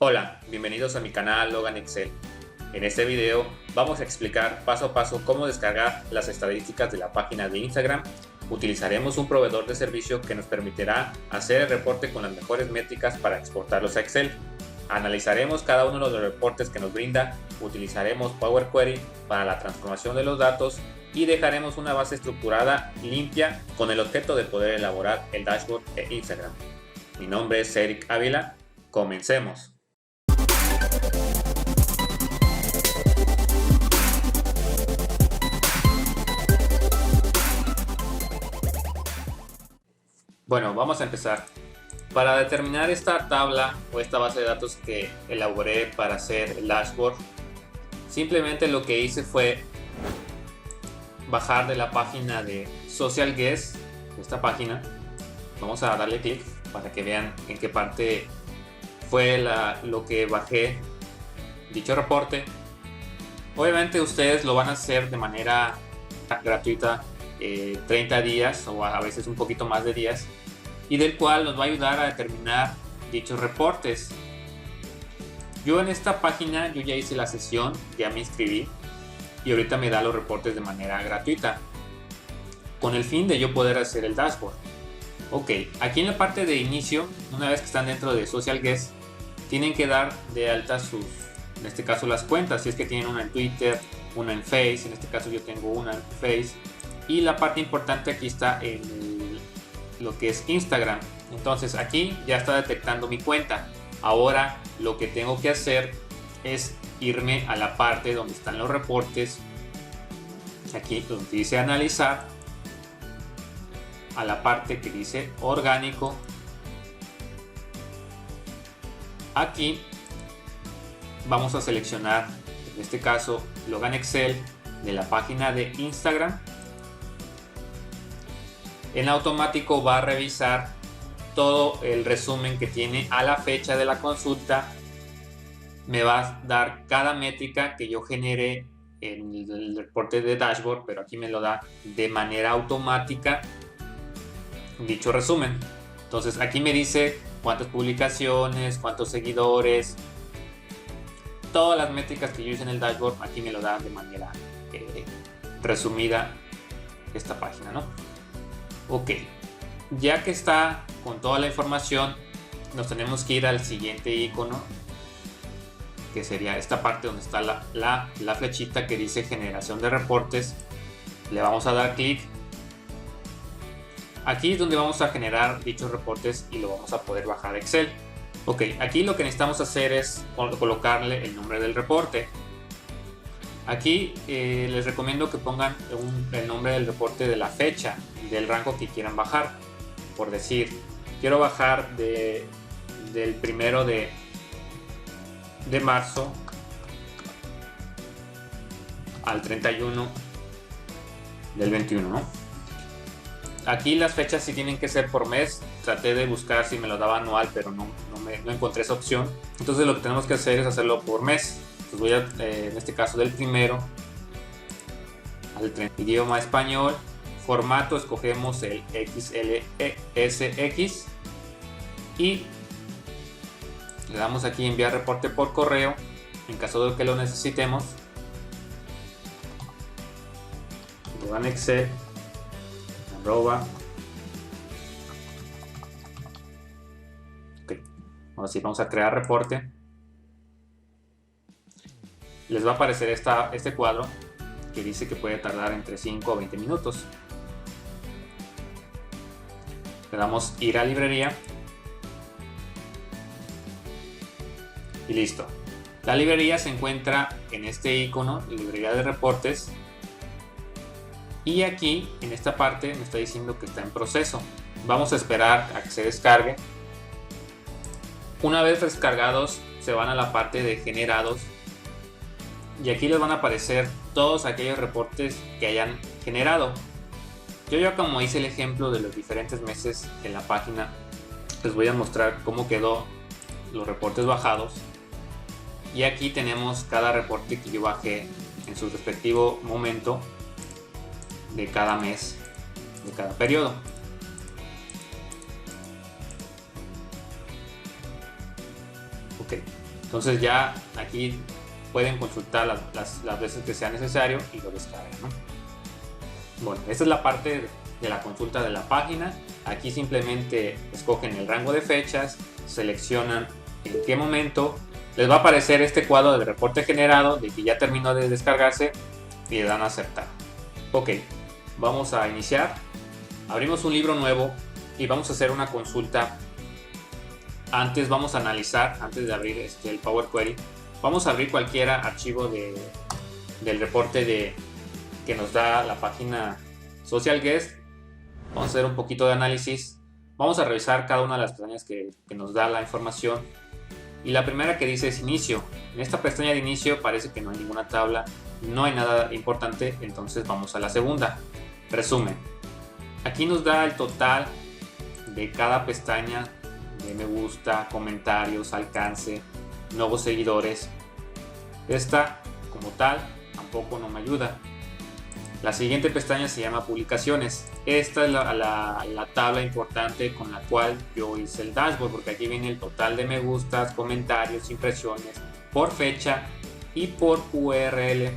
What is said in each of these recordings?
Hola, bienvenidos a mi canal Logan Excel. En este video vamos a explicar paso a paso cómo descargar las estadísticas de la página de Instagram. Utilizaremos un proveedor de servicio que nos permitirá hacer el reporte con las mejores métricas para exportarlos a Excel. Analizaremos cada uno de los reportes que nos brinda, utilizaremos Power Query para la transformación de los datos y dejaremos una base estructurada limpia con el objeto de poder elaborar el dashboard de Instagram. Mi nombre es Eric Ávila. Comencemos. Bueno, vamos a empezar. Para determinar esta tabla o esta base de datos que elaboré para hacer el dashboard, simplemente lo que hice fue bajar de la página de Social Guest, esta página. Vamos a darle clic para que vean en qué parte fue lo que bajé dicho reporte. Obviamente ustedes lo van a hacer de manera gratuita, 30 días o a veces un poquito más de días, y del cual nos va a ayudar a determinar dichos reportes. Yo en esta página ya hice la sesión, ya me inscribí y ahorita me da los reportes de manera gratuita con el fin de yo poder hacer el dashboard. Ok, aquí en la parte de inicio, una vez que están dentro de Social Guest, tienen que dar de alta sus, en este caso las cuentas, si es que tienen una en Twitter, una en Face, en este caso yo tengo una en Face, y la parte importante aquí está en lo que es Instagram. Entonces aquí ya está detectando mi cuenta. Ahora lo que tengo que hacer es irme a la parte donde están los reportes, aquí donde dice analizar, a la parte que dice orgánico. Aquí vamos a seleccionar, en este caso, Logan Excel de la página de Instagram. En automático va a revisar todo el resumen que tiene a la fecha de la consulta. Me va a dar cada métrica que yo generé en el reporte de dashboard, pero aquí me lo da de manera automática dicho resumen. Entonces aquí me dice cuántas publicaciones, cuántos seguidores, todas las métricas que yo hice en el dashboard. Aquí me lo da de manera resumida esta página, ¿no? Ok, ya que está con toda la información, nos tenemos que ir al siguiente icono, que sería esta parte donde está la flechita que dice generación de reportes. Le vamos a dar clic. Aquí es donde vamos a generar dichos reportes y lo vamos a poder bajar a Excel. Ok, aquí lo que necesitamos hacer es colocarle el nombre del reporte. Aquí les recomiendo que pongan el nombre del reporte de la fecha, del rango que quieran bajar. Por decir, quiero bajar del 1 de marzo al 31 del 21, ¿no? Aquí las fechas sí tienen que ser por mes. Traté de buscar si me lo daba anual, pero no encontré esa opción. Entonces lo que tenemos que hacer es hacerlo por mes. Entonces voy a, en este caso del 1 al 30, idioma español, formato escogemos el XLSX y le damos aquí enviar reporte por correo en caso de que lo necesitemos. Logan Excel @ ok, ahora sí vamos a crear reporte. Les va a aparecer este cuadro que dice que puede tardar entre 5 a 20 minutos. Le damos ir a librería y listo. La librería se encuentra en este icono, librería de reportes, y aquí en esta parte me está diciendo que está en proceso. Vamos a esperar a que se descargue. Una vez descargados se van a la parte de generados y aquí les van a aparecer todos aquellos reportes que hayan generado. Yo ya como hice el ejemplo de los diferentes meses en la página, les voy a mostrar cómo quedó los reportes bajados. Y aquí tenemos cada reporte que yo bajé en su respectivo momento de cada mes, de cada periodo. Ok, Entonces ya aquí pueden consultar las veces que sea necesario y lo descargan, ¿no? Bueno, esta es la parte de la consulta de la página. Aquí simplemente escogen el rango de fechas, seleccionan en qué momento. Les va a aparecer este cuadro de reporte generado de que ya terminó de descargarse y le dan a aceptar. Ok, vamos a iniciar. Abrimos un libro nuevo y vamos a hacer una consulta. Antes vamos a analizar, antes de abrir el Power Query, vamos a abrir cualquier archivo del reporte que nos da la página Social Guest. Vamos a hacer un poquito de análisis. Vamos a revisar cada una de las pestañas que nos da la información. Y la primera que dice es inicio. En esta pestaña de inicio parece que no hay ninguna tabla, no hay nada importante, entonces vamos a la segunda. Resumen. Aquí nos da el total de cada pestaña de me gusta, comentarios, alcance, nuevos seguidores. Esta como tal tampoco no me ayuda. La siguiente pestaña se llama publicaciones. Esta es la tabla importante con la cual yo hice el dashboard, porque aquí viene el total de me gustas, comentarios, impresiones, por fecha y por URL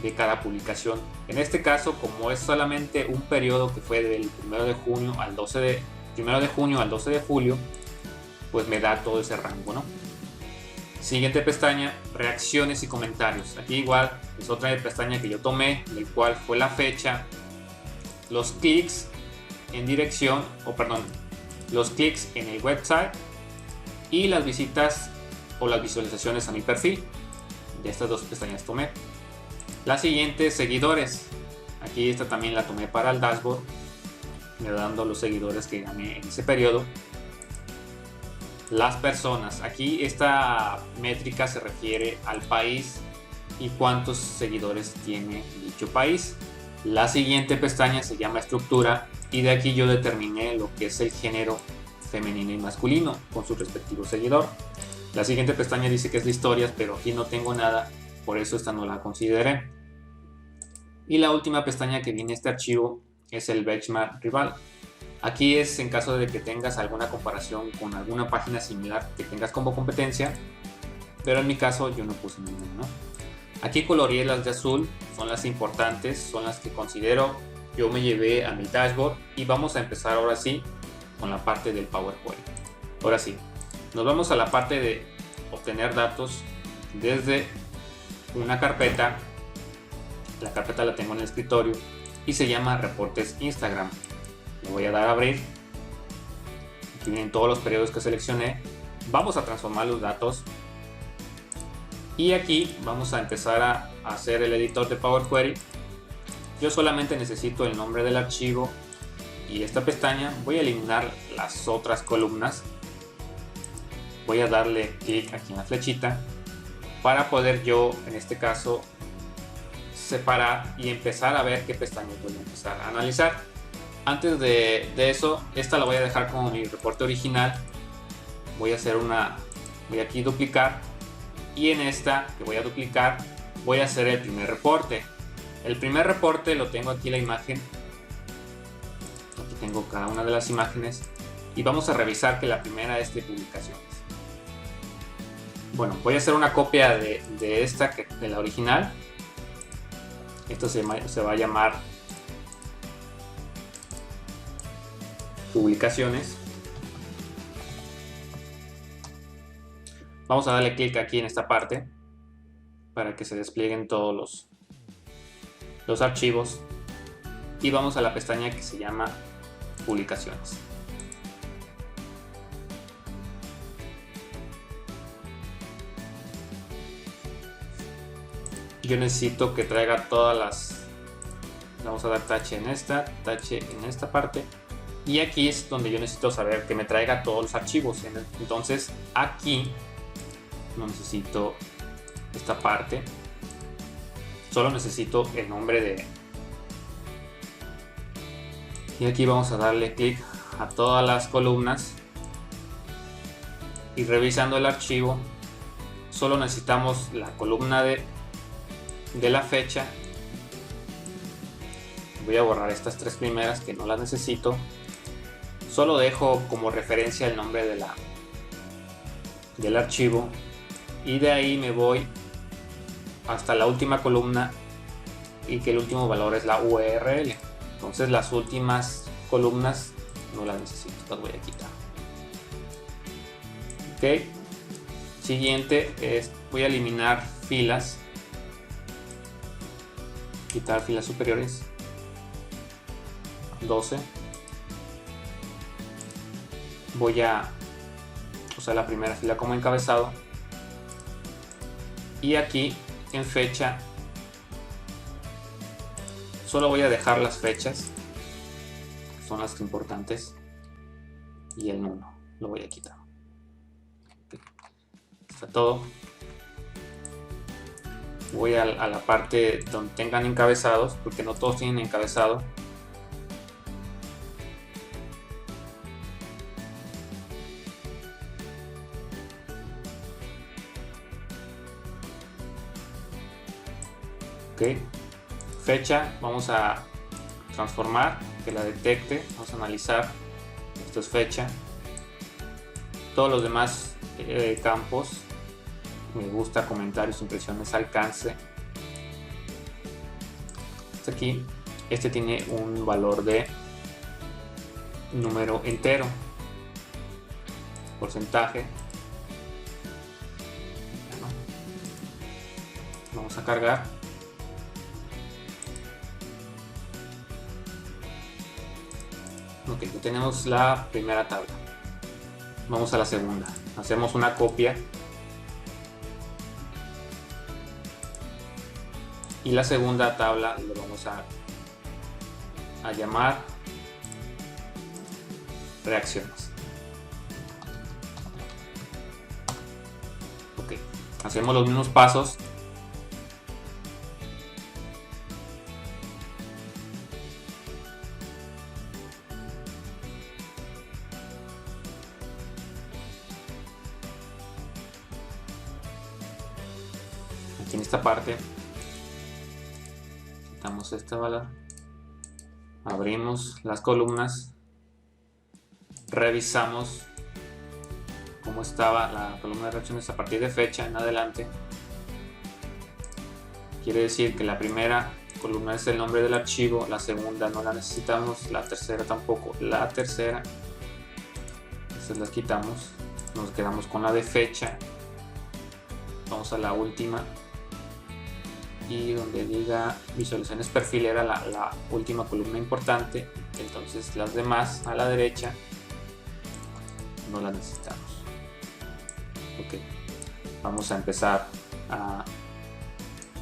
de cada publicación. En este caso, como es solamente un periodo que fue del 1 de junio al 12 de julio, pues me da todo ese rango, ¿no? Siguiente pestaña, reacciones y comentarios. Aquí igual es otra pestaña que yo tomé, del cual fue la fecha, los clics en dirección, los clics en el website y las visitas o las visualizaciones a mi perfil. De estas dos pestañas tomé. La siguiente, seguidores. Aquí esta también la tomé para el dashboard, me dando los seguidores que gané en ese periodo. Las personas, aquí esta métrica se refiere al país y cuántos seguidores tiene dicho país. La siguiente pestaña se llama estructura y de aquí yo determiné lo que es el género femenino y masculino con su respectivo seguidor. La siguiente pestaña dice que es de historias, pero aquí no tengo nada, por eso esta no la consideré. Y la última pestaña que viene este archivo es el benchmark rival. Aquí es en caso de que tengas alguna comparación con alguna página similar que tengas como competencia, pero en mi caso yo no puse ninguna, ¿no? Aquí coloreé las de azul, son las importantes, son las que considero. Yo me llevé a mi dashboard y vamos a empezar ahora sí con la parte del Power Query. Ahora sí, nos vamos a la parte de obtener datos desde una carpeta. La carpeta la tengo en el escritorio y se llama reportes Instagram. Le voy a dar a abrir. Aquí vienen todos los periodos que seleccioné. Vamos a transformar los datos y aquí vamos a empezar a hacer el editor de Power Query. Yo solamente necesito el nombre del archivo y esta pestaña. Voy a eliminar las otras columnas. Voy a darle clic aquí en la flechita para poder yo, en este caso, separar y empezar a ver qué pestañas voy a empezar a analizar. Antes de eso, esta la voy a dejar como mi reporte original. Voy aquí duplicar y en esta que voy a duplicar voy a hacer el primer reporte. El primer reporte lo tengo aquí la imagen. Aquí tengo cada una de las imágenes y vamos a revisar que la primera es de publicaciones. Bueno, voy a hacer una copia de esta, de la original. Esto se va a llamar publicaciones. Vamos a darle clic aquí en esta parte para que se desplieguen todos los archivos y vamos a la pestaña que se llama publicaciones. Yo necesito que traiga todas las... Vamos a dar tache en esta parte. Y aquí es donde yo necesito saber que me traiga todos los archivos. Entonces aquí no necesito esta parte. Solo necesito el nombre de... Y aquí vamos a darle clic a todas las columnas. Y revisando el archivo, solo necesitamos la columna de la fecha. Voy a borrar estas tres primeras que no las necesito. Solo dejo como referencia el nombre del archivo y de ahí me voy hasta la última columna y que el último valor es la URL. Entonces las últimas columnas no las necesito, las voy a quitar. Ok, siguiente es voy a eliminar filas, quitar filas superiores, 12. Voy a usar la primera fila como encabezado y aquí en fecha solo voy a dejar las fechas, son las importantes, y el número lo voy a quitar. Okay. Está todo. Voy a la parte donde tengan encabezados, porque no todos tienen encabezado. Ok, fecha, vamos a transformar, que la detecte, vamos a analizar, esto es fecha. Todos los demás campos, me gusta, comentarios, impresiones, alcance. Hasta aquí, este tiene un valor de número entero, porcentaje. Vamos a cargar. Ok, ya tenemos la primera tabla. Vamos a la segunda. Hacemos una copia. Y la segunda tabla lo vamos a llamar reacciones. Ok, hacemos los mismos pasos. Aquí en esta parte quitamos este valor, abrimos las columnas, revisamos cómo estaba la columna de reacciones a partir de fecha en adelante. Quiere decir que la primera columna es el nombre del archivo, la segunda no la necesitamos, la tercera tampoco, la tercera estas las quitamos, nos quedamos con la de fecha. Vamos a la última y donde diga visualizaciones perfil era la última columna importante, entonces las demás a la derecha no las necesitamos. Ok, vamos a empezar a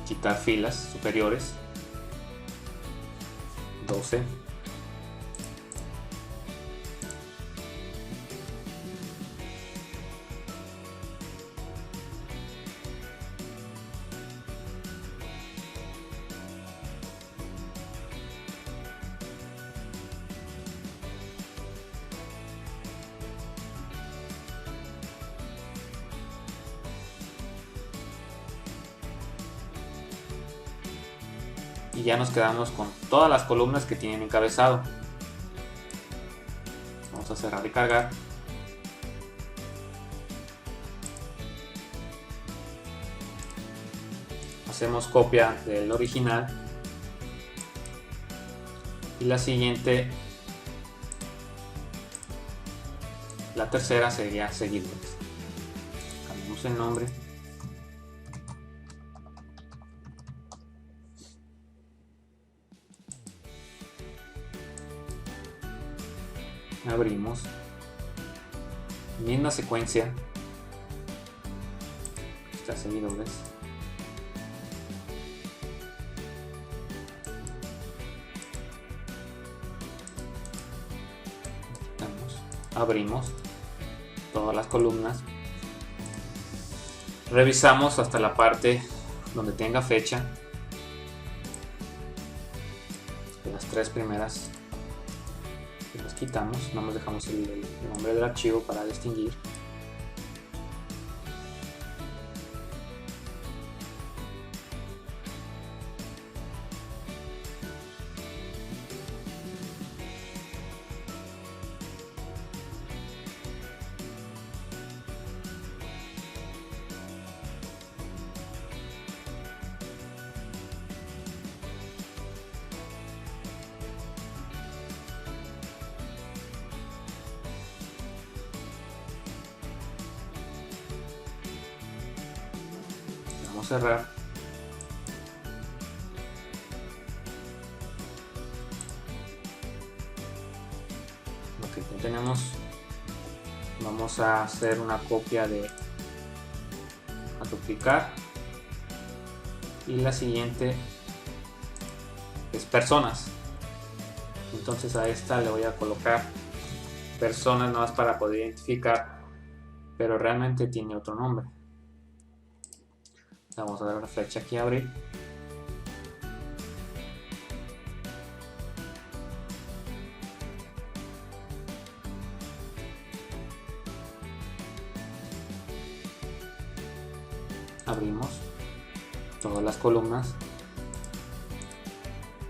quitar filas superiores, 12. Y ya nos quedamos con todas las columnas que tienen encabezado. Vamos a cerrar y cargar. Hacemos copia del original. Y la siguiente, la tercera sería seguidores. Cambiamos el nombre. Abrimos, misma secuencia, está seguidores, abrimos todas las columnas, revisamos hasta la parte donde tenga fecha, las tres primeras las quitamos, no nos dejamos el nombre del archivo para distinguir. Vamos a cerrar. Ok, ya tenemos. Vamos a hacer una copia a duplicar. Y la siguiente es personas. Entonces a esta le voy a colocar personas nada más para poder identificar, pero realmente tiene otro nombre. Vamos a dar una flecha aquí a abrir. Abrimos todas las columnas.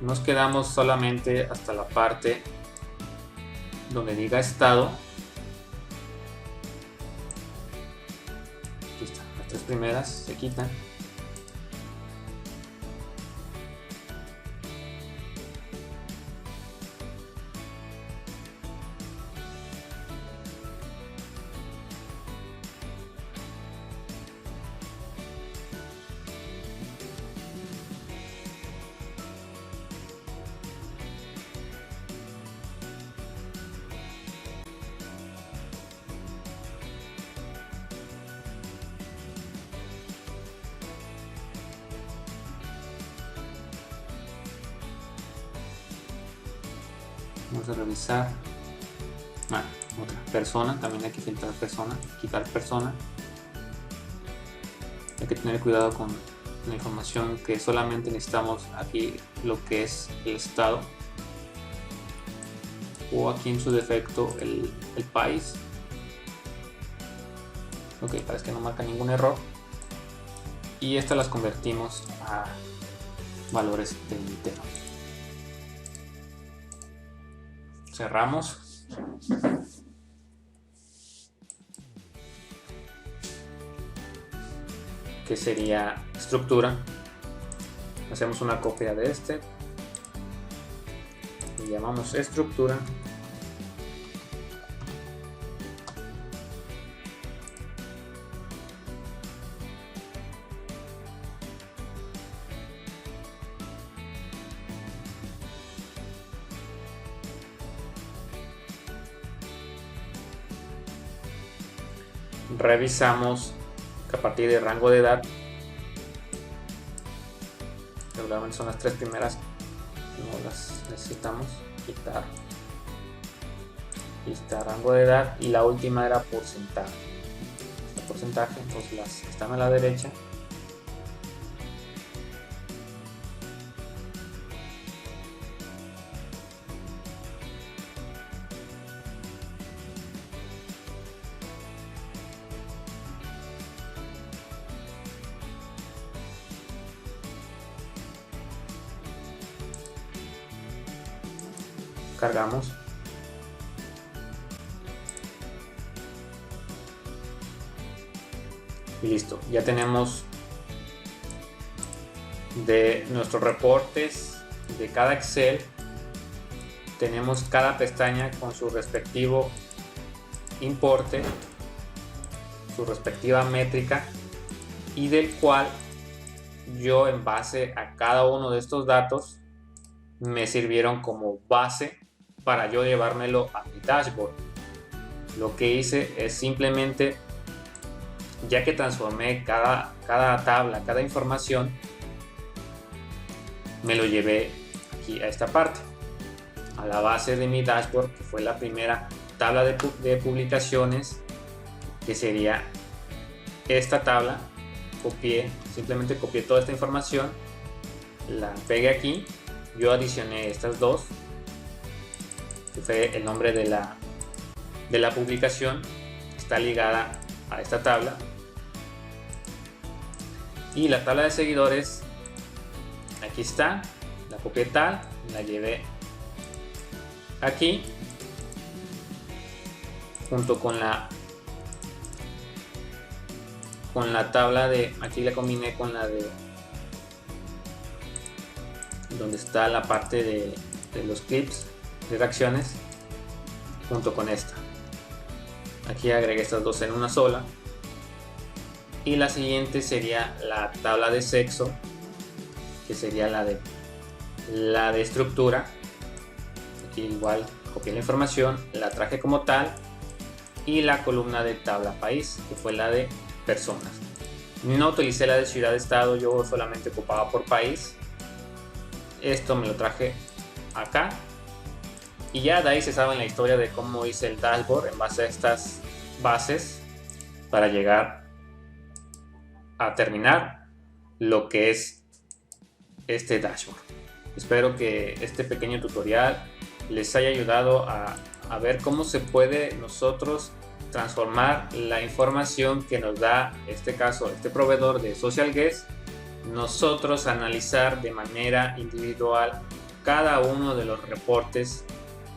Nos quedamos solamente hasta la parte donde diga estado. Aquí están las tres primeras, se quitan. Vamos a revisar. Otra persona, también hay que filtrar persona, quitar persona. Hay que tener cuidado con la información, que solamente necesitamos aquí lo que es el estado, o aquí en su defecto el país. Ok, parece que no marca ningún error. Y estas las convertimos a valores de entero. Cerramos. Que sería estructura. Hacemos una copia de este y llamamos estructura. Revisamos que a partir de rango de edad, seguramente son las tres primeras, no las necesitamos quitar. Lista rango de edad, y la última era porcentaje. Este porcentaje, entonces las que están a la derecha cargamos. Y listo, ya tenemos de nuestros reportes de cada Excel, tenemos cada pestaña con su respectivo importe, su respectiva métrica, y del cual yo, en base a cada uno de estos datos, me sirvieron como base para yo llevármelo a mi dashboard. Lo que hice es simplemente, ya que transformé cada tabla, cada información, me lo llevé aquí a esta parte, a la base de mi dashboard, que fue la primera tabla de publicaciones, que sería esta tabla. Simplemente copié toda esta información, la pegué aquí. Yo adicioné estas dos, que fue el nombre de la publicación, está ligada a esta tabla. Y la tabla de seguidores, aquí está, la copié tal, la llevé aquí, junto con la tabla de, aquí la combiné con la de donde está la parte de los clips de reacciones, junto con esta. Aquí agregué estas dos en una sola, Y la siguiente sería la tabla de sexo, que sería la de estructura. Aquí igual copié la información, la traje como tal, y la columna de tabla país, que fue la de personas. No utilicé la de ciudad-estado, yo solamente ocupaba por país. Esto me lo traje acá, y ya de ahí se sabe la historia de cómo hice el dashboard en base a estas bases para llegar a terminar lo que es este dashboard. Espero que este pequeño tutorial les haya ayudado a ver cómo se puede nosotros transformar la información que nos da, en este caso, este proveedor de Social Guest, nosotros analizar de manera individual cada uno de los reportes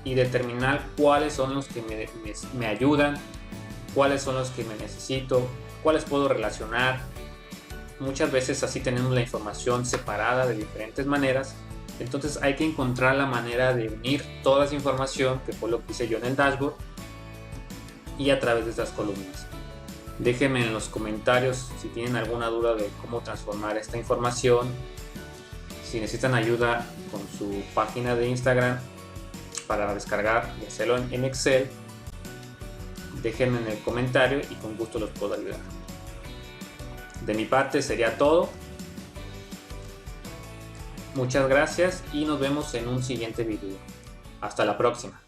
y determinar cuáles son los que me ayudan, cuáles son los que me necesito, cuáles puedo relacionar. Muchas veces así tenemos la información separada de diferentes maneras, entonces hay que encontrar la manera de unir toda esa información, que fue lo que hice yo en el dashboard, y a través de estas columnas. Déjenme en los comentarios si tienen alguna duda de cómo transformar esta información, si necesitan ayuda con su página de Instagram para descargar y hacerlo en Excel. Déjenme en el comentario y con gusto los puedo ayudar. De mi parte sería todo. Muchas gracias y nos vemos en un siguiente video. Hasta la próxima.